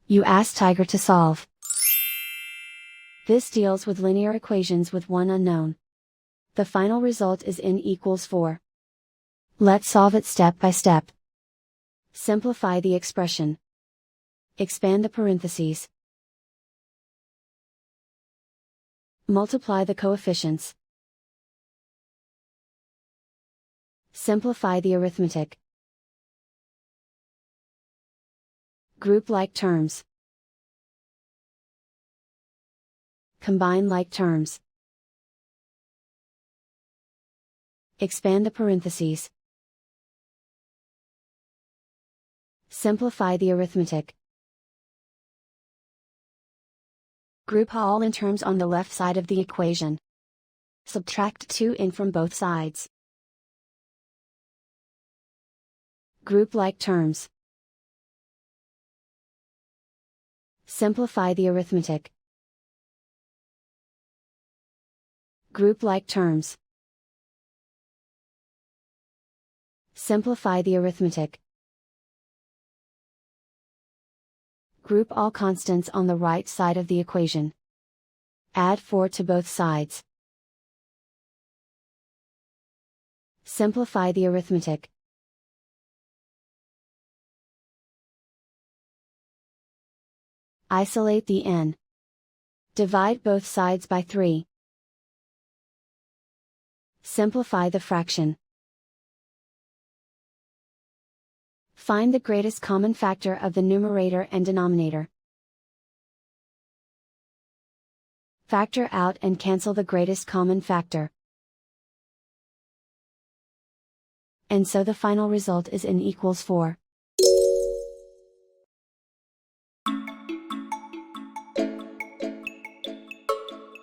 You ask Tiger to solve. This deals with linear equations with one unknown. The final result is n=4. Let's solve it step by step. Simplify the expression. Expand the parentheses. Multiply the coefficients. Simplify the arithmetic. Group like terms. Combine like terms. Expand the parentheses. Simplify the arithmetic. Group all in terms on the left side of the equation. Subtract 2n from both sides. Group like terms. Simplify the arithmetic. Group like terms. Simplify the arithmetic. Group all constants on the right side of the equation. Add 4 to both sides. Simplify the arithmetic. Isolate the n. Divide both sides by 3. Simplify the fraction. Find the greatest common factor of the numerator and denominator. Factor out and cancel the greatest common factor. And so the final result is n=4.